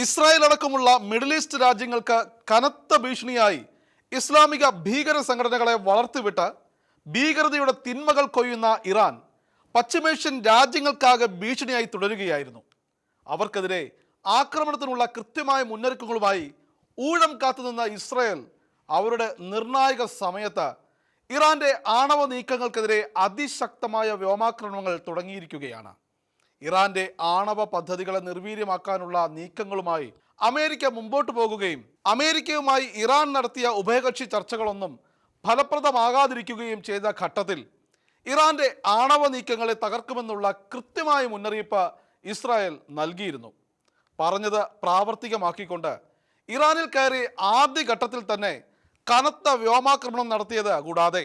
Israel അടക്കമുള്ള middle east രാജ്യങ്ങൾക്ക് കനത്ത ഭീഷണിയായി ഇസ്ലാമിക ഭീകര സംഘടനകളെ വളർത്തിവിട്ട് ഭീകരതയുടെ തിന്മകൾ കൊയ്യുന്ന ഇറാൻ പശ്ചിമേഷ്യൻ രാജ്യങ്ങൾക്കാകെ ഭീഷണിയായി തുടരുകയായിരുന്നു. അവർക്കെതിരെ ആക്രമണത്തിനുള്ള കൃത്യമായ മുന്നൊരുക്കങ്ങളുമായി ഊഴം കാത്തുനിന്ന ഇസ്രായേൽ അവരുടെ നിർണായക സമയത്ത് ഇറാന്റെ ആണവ നീക്കങ്ങൾക്കെതിരെ അതിശക്തമായ വ്യോമാക്രമണങ്ങൾ തുടങ്ങിയിരിക്കുകയാണ്. ഇറാന്റെ ആണവ പദ്ധതികളെ നിർവീര്യമാക്കാനുള്ള നീക്കങ്ങളുമായി അമേരിക്ക മുമ്പോട്ട് പോകുകയും അമേരിക്കയുമായി ഇറാൻ നടത്തിയ ഉഭയകക്ഷി ചർച്ചകളൊന്നും ഫലപ്രദമാകാതിരിക്കുകയും ചെയ്ത ഘട്ടത്തിൽ ഇറാന്റെ ആണവ നീക്കങ്ങളെ തകർക്കുമെന്നുള്ള കൃത്യമായ മുന്നറിയിപ്പ് ഇസ്രായേൽ നൽകിയിരുന്നു. പറഞ്ഞത് പ്രാവർത്തികമാക്കിക്കൊണ്ട് ഇറാനിൽ കയറി ആദ്യഘട്ടത്തിൽ തന്നെ കനത്ത വ്യോമാക്രമണം നടത്തിയത് കൂടാതെ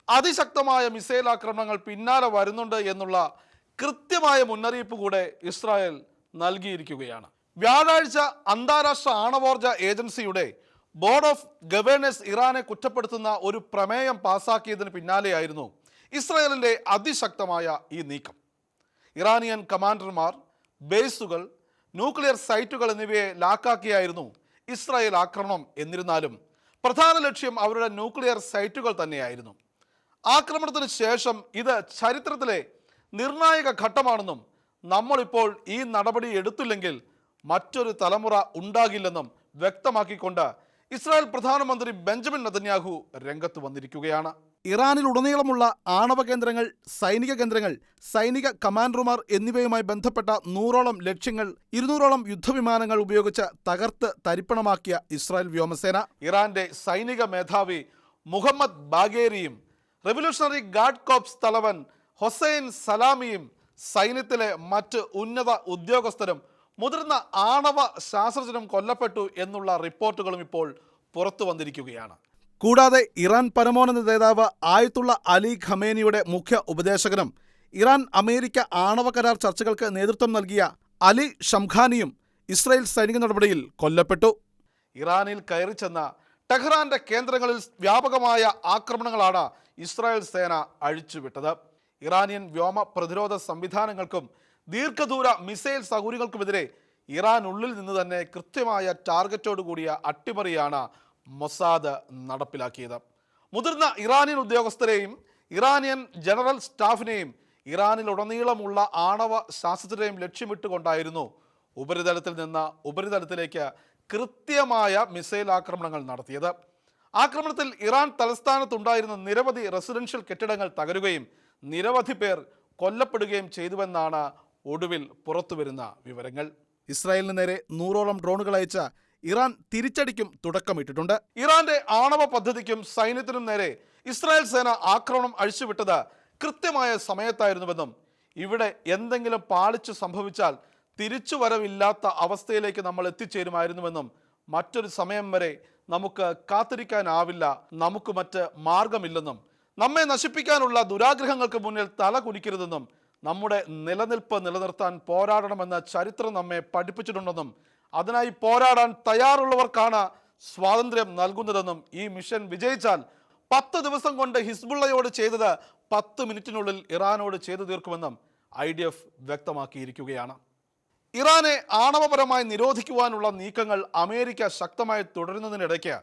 അതിശക്തമായ മിസൈൽ ആക്രമണങ്ങൾ പിന്നാലെ വരുന്നുണ്ട് എന്നുള്ള കൃത്യമായ മുന്നറിയിപ്പ് കൂടെ ഇസ്രായേൽ നൽകിയിരിക്കുകയാണ്. വ്യാഴാഴ്ച അന്താരാഷ്ട്ര ആണവോർജ ഏജൻസിയുടെ ബോർഡ് ഓഫ് ഗവേണേഴ്സ് ഇറാനെ കുറ്റപ്പെടുത്തുന്ന ഒരു പ്രമേയം പാസാക്കിയതിന് പിന്നാലെയായിരുന്നു ഇസ്രായേലിൻ്റെ അതിശക്തമായ ഈ നീക്കം. ഇറാനിയൻ കമാൻഡർമാർ, ബേസുകൾ, ന്യൂക്ലിയർ സൈറ്റുകൾ എന്നിവയെ ലാക്കാക്കിയായിരുന്നു ഇസ്രായേൽ ആക്രമണം. എന്നിരുന്നാലും പ്രധാന ലക്ഷ്യം അവരുടെ ന്യൂക്ലിയർ സൈറ്റുകൾ തന്നെയായിരുന്നു. ആക്രമണത്തിന് ശേഷം ഇത് ചരിത്രത്തിലെ നിർണായക ഘട്ടമാണെന്നും നമ്മളിപ്പോൾ ഈ നടപടി എടുത്തില്ലെങ്കിൽ മറ്റൊരു തലമുറ ഉണ്ടാകില്ലെന്നും വ്യക്തമാക്കിക്കൊണ്ട് ഇസ്രായേൽ പ്രധാനമന്ത്രി ബെഞ്ചമിൻ നെതന്യാഹു രംഗത്ത് വന്നിരിക്കുകയാണ്. ഇറാനിലുടനീളമുള്ള ആണവ കേന്ദ്രങ്ങൾ, സൈനിക കേന്ദ്രങ്ങൾ, സൈനിക കമാൻഡർമാർ എന്നിവയുമായി ബന്ധപ്പെട്ട 100ഓളം ലക്ഷ്യങ്ങൾ 200ഓളം യുദ്ധവിമാനങ്ങൾ ഉപയോഗിച്ച് തകർത്ത് തരിപ്പണമാക്കിയ ഇസ്രായേൽ വ്യോമസേന ഇറാന്റെ സൈനിക മേധാവി മുഹമ്മദ് ബാഗേരിയും റെവല്യൂഷണറി ഗാർഡ് കോപ്സ് തലവൻ ഹൊസൈൻ സലാമിയും സൈന്യത്തിലെ മറ്റ് ഉന്നത ഉദ്യോഗസ്ഥരും മുതിർന്ന ആണവ ശാസ്ത്രജ്ഞരും കൊല്ലപ്പെട്ടു എന്നുള്ള റിപ്പോർട്ടുകളും ഇപ്പോൾ പുറത്തു വന്നിരിക്കുകയാണ്. കൂടാതെ ഇറാൻ പരമോന്നത നേതാവ് ആയത്തുള്ള അലി ഖമേനിയുടെ മുഖ്യ ഉപദേശകനും ഇറാൻ അമേരിക്ക ആണവ കരാർ ചർച്ചകൾക്ക് നേതൃത്വം നൽകിയ അലി ഷംഖാനിയും ഇസ്രായേൽ സൈനിക നടപടിയിൽ കൊല്ലപ്പെട്ടു. ഇറാനിൽ കയറി ചെന്ന ടെഹ്റാന്റെ കേന്ദ്രങ്ങളിൽ വ്യാപകമായ ആക്രമണങ്ങളാണ് ഇസ്രായേൽ സേന അഴിച്ചുവിട്ടത്. ഇറാനിയൻ വ്യോമ പ്രതിരോധ സംവിധാനങ്ങൾക്കും ദീർഘദൂര മിസൈൽ സൗകര്യങ്ങൾക്കുമെതിരെ ഇറാൻ ഉള്ളിൽ നിന്ന് തന്നെ കൃത്യമായ ടാർഗറ്റോട് കൂടിയ അട്ടിമറിയാണ് മൊസാദ് നടപ്പിലാക്കിയത്. മുതിർന്ന ഇറാനിയൻ ഉദ്യോഗസ്ഥരെയും ഇറാനിയൻ ജനറൽ സ്റ്റാഫിനെയും ഇറാനിലുടനീളമുള്ള ആണവ ശാസ്ത്രജ്ഞരെയും ലക്ഷ്യമിട്ടുകൊണ്ടായിരുന്നു ഉപരിതലത്തിൽ നിന്ന് ഉപരിതലത്തിലേക്ക് കൃത്യമായ മിസൈൽ ആക്രമണങ്ങൾ നടത്തിയത്. ആക്രമണത്തിൽ ഇറാൻ തലസ്ഥാനത്തുണ്ടായിരുന്ന നിരവധി റെസിഡൻഷ്യൽ കെട്ടിടങ്ങൾ തകരുകയും നിരവധി പേർ കൊല്ലപ്പെടുകയും ചെയ്തുവെന്നാണ് ഒടുവിൽ പുറത്തുവരുന്ന വിവരങ്ങൾ. ഇസ്രായേലിന് നേരെ 100ഓളം ഡ്രോണുകൾ അയച്ച ഇറാൻ തിരിച്ചടിക്കും തുടക്കമിട്ടിട്ടുണ്ട്. ഇറാന്റെ ആണവ പദ്ധതിക്കും സൈന്യത്തിനും നേരെ ഇസ്രായേൽ സേന ആക്രമണം അഴിച്ചുവിട്ടത് കൃത്യമായ സമയത്തായിരുന്നുവെന്നും ഇവിടെ എന്തെങ്കിലും പാളിച്ചു സംഭവിച്ചാൽ തിരിച്ചുവരവില്ലാത്ത അവസ്ഥയിലേക്ക് നമ്മൾ എത്തിച്ചേരുമായിരുന്നുവെന്നും മറ്റൊരു സമയം വരെ നമുക്ക് കാത്തിരിക്കാനാവില്ല, നമുക്ക് മറ്റ് മാർഗമില്ലെന്നും നമ്മെ നശിപ്പിക്കാനുള്ള ദുരാഗ്രഹങ്ങൾക്ക് മുന്നിൽ തല കുനിക്കരുതെന്നും നമ്മുടെ നിലനിൽപ്പ് നിലനിർത്താൻ പോരാടണമെന്ന് ചരിത്രം നമ്മെ പഠിപ്പിച്ചിട്ടുണ്ടെന്നും അതിനായി പോരാടാൻ തയ്യാറുള്ളവർക്കാണ് സ്വാതന്ത്ര്യം നൽകുന്നതെന്നും ഈ മിഷൻ വിജയിച്ചാൽ 10 ദിവസം കൊണ്ട് ഹിസ്ബുള്ളയോട് ചെയ്തത് 10 മിനിറ്റിനുള്ളിൽ ഇറാനോട് ചെയ്തു തീർക്കുമെന്നും IDF വ്യക്തമാക്കിയിരിക്കുകയാണ്. ഇറാനെ ആണവപരമായി നിരോധിക്കുവാനുള്ള നീക്കങ്ങൾ അമേരിക്ക ശക്തമായി തുടരുന്നതിനിടയ്ക്ക്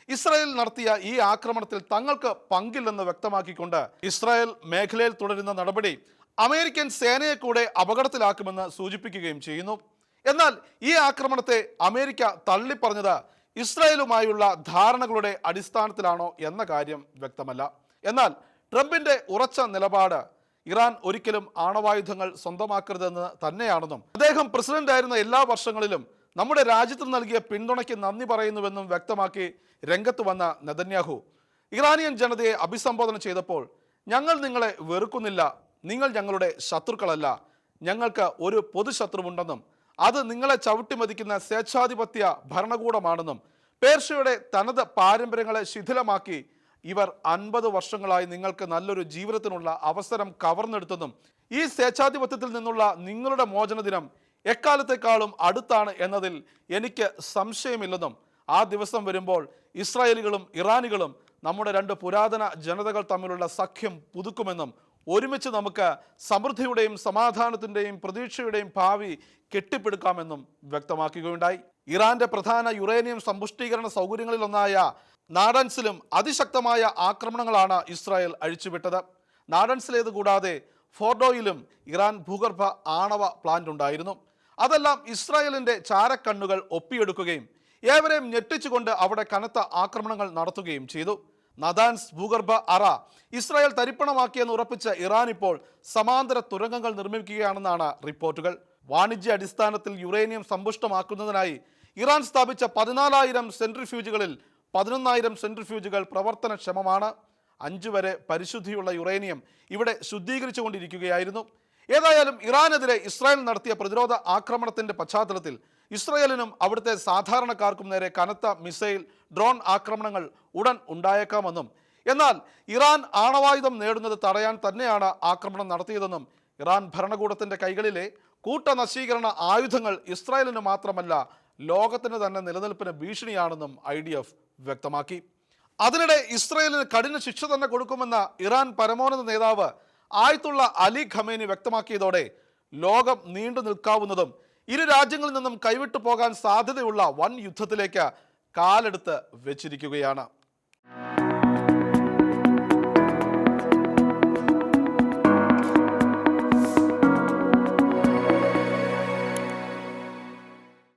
ഇസ്രായേൽ നടത്തിയ ഈ ആക്രമണത്തിൽ തങ്ങൾക്ക് പങ്കില്ലെന്ന് വ്യക്തമാക്കിക്കൊണ്ട് ഇസ്രായേൽ മേഖലയിൽ തുടരുന്ന നടപടി അമേരിക്കൻ സേനയെ കൂടെ അപകടത്തിലാക്കുമെന്ന് സൂചിപ്പിക്കുകയും ചെയ്യുന്നു. എന്നാൽ ഈ ആക്രമണത്തെ അമേരിക്ക തള്ളിപ്പറഞ്ഞത് ഇസ്രായേലുമായുള്ള ധാരണകളുടെ അടിസ്ഥാനത്തിലാണോ എന്ന കാര്യം വ്യക്തമല്ല. എന്നാൽ ട്രംപിന്റെ ഉറച്ച നിലപാട് ഇറാൻ ഒരിക്കലും ആണവായുധങ്ങൾ സ്വന്തമാക്കരുതെന്ന് തന്നെയാണെന്നും അദ്ദേഹം പ്രസിഡന്റായിരുന്ന എല്ലാ വർഷങ്ങളിലും നമ്മുടെ രാജ്യത്തിന് നൽകിയ പിന്തുണയ്ക്ക് നന്ദി പറയുന്നുവെന്നും വ്യക്തമാക്കി രംഗത്ത് വന്ന നെതന്യാഹു ഇറാനിയൻ ജനതയെ അഭിസംബോധന ചെയ്തപ്പോൾ ഞങ്ങൾ നിങ്ങളെ വെറുക്കുന്നില്ല, നിങ്ങൾ ഞങ്ങളുടെ ശത്രുക്കളല്ല, ഞങ്ങൾക്ക് ഒരു പൊതുശത്രുവുണ്ടെന്നും അത് നിങ്ങളെ ചവിട്ടിമതിക്കുന്ന സ്വേച്ഛാധിപത്യ ഭരണകൂടമാണെന്നും പേർഷ്യയുടെ തനത് പാരമ്പര്യങ്ങളെ ശിഥിലമാക്കി ഇവർ 50 വർഷങ്ങളായി നിങ്ങൾക്ക് നല്ലൊരു ജീവിതത്തിനുള്ള അവസരം കവർന്നെടുത്തെന്നും ഈ സ്വേച്ഛാധിപത്യത്തിൽ നിന്നുള്ള നിങ്ങളുടെ മോചന ദിനം എക്കാലത്തെക്കാളും അടുത്താണ് എന്നതിൽ എനിക്ക് സംശയമില്ലെന്നും ആ ദിവസം വരുമ്പോൾ ഇസ്രായേലികളും ഇറാനികളും നമ്മുടെ 2 പുരാതന ജനതകൾ തമ്മിലുള്ള സഖ്യം പുതുക്കുമെന്നും ഒരുമിച്ച് നമുക്ക് സമൃദ്ധിയുടെയും സമാധാനത്തിൻ്റെയും പ്രതീക്ഷയുടെയും ഭാവി കെട്ടിപ്പടുക്കാമെന്നും വ്യക്തമാക്കുകയുണ്ടായി. ഇറാന്റെ പ്രധാന യുറേനിയം സമ്പുഷ്ടീകരണ സൗകര്യങ്ങളിലൊന്നായ നാഡൻസിലും അതിശക്തമായ ആക്രമണങ്ങളാണ് ഇസ്രായേൽ അഴിച്ചുവിട്ടത്. നാഡൻസിലേത് കൂടാതെ ഫോർഡോയിലും ഇറാൻ ഭൂഗർഭ ആണവ പ്ലാന്റ് ഉണ്ടായിരുന്നു. അതെല്ലാം ഇസ്രായേലിന്റെ ചാരക്കണ്ണുകൾ ഒപ്പിയെടുക്കുകയും ഏവരെയും ഞെട്ടിച്ചുകൊണ്ട് അവിടെ കനത്ത ആക്രമണങ്ങൾ നടത്തുകയും ചെയ്തു. നദാൻസ് ഭൂഗർഭ അറ ഇസ്രായേൽ തരിപ്പണമാക്കിയെന്ന് ഉറപ്പിച്ച ഇറാൻ ഇപ്പോൾ സമാന്തര തുരങ്കങ്ങൾ നിർമ്മിക്കുകയാണെന്നാണ് റിപ്പോർട്ടുകൾ. വാണിജ്യ അടിസ്ഥാനത്തിൽ യുറേനിയം സമ്പുഷ്ടമാക്കുന്നതിനായി ഇറാൻ സ്ഥാപിച്ച 14,000 സെൻട്രിഫ്യൂജുകളിൽ 11,000 സെൻട്രിഫ്യൂജുകൾ പ്രവർത്തനക്ഷമമാണ്. 5 വരെ പരിശുദ്ധിയുള്ള യുറേനിയം ഇവിടെ ശുദ്ധീകരിച്ചുകൊണ്ടിരിക്കുകയായിരുന്നു. ഏതായാലും ഇറാനെതിരെ ഇസ്രായേൽ നടത്തിയ പ്രതിരോധ ആക്രമണത്തിന്റെ പശ്ചാത്തലത്തിൽ ഇസ്രായേലിനും അവിടുത്തെ സാധാരണക്കാർക്കും നേരെ കനത്ത മിസൈൽ, ഡ്രോൺ ആക്രമണങ്ങൾ ഉടൻ ഉണ്ടായേക്കാമെന്നും എന്നാൽ ഇറാൻ ആണവായുധം നേടുന്നത് തടയാൻ തന്നെയാണ് ആക്രമണം നടത്തിയതെന്നും ഇറാൻ ഭരണകൂടത്തിന്റെ കൈകളിലെ കൂട്ടനശീകരണ ആയുധങ്ങൾ ഇസ്രായേലിന് മാത്രമല്ല ലോകത്തിന് തന്നെ നിലനിൽപ്പിന് ഭീഷണിയാണെന്നും IDF വ്യക്തമാക്കി. അതിനിടെ ഇസ്രായേലിന് കഠിന ശിക്ഷ തന്നെ കൊടുക്കുമെന്ന ഇറാൻ പരമോന്നത നേതാവ് ആയത്തുള്ള അലി ഖമേനി വ്യക്തമാക്കിയതോടെ ലോകം നീണ്ടു നിൽക്കാവുന്നതും ഇരു രാജ്യങ്ങളിൽ നിന്നും കൈവിട്ടു പോകാൻ സാധ്യതയുള്ള വൻ യുദ്ധത്തിലേക്ക് കാലെടുത്ത് വെച്ചിരിക്കുകയാണ്.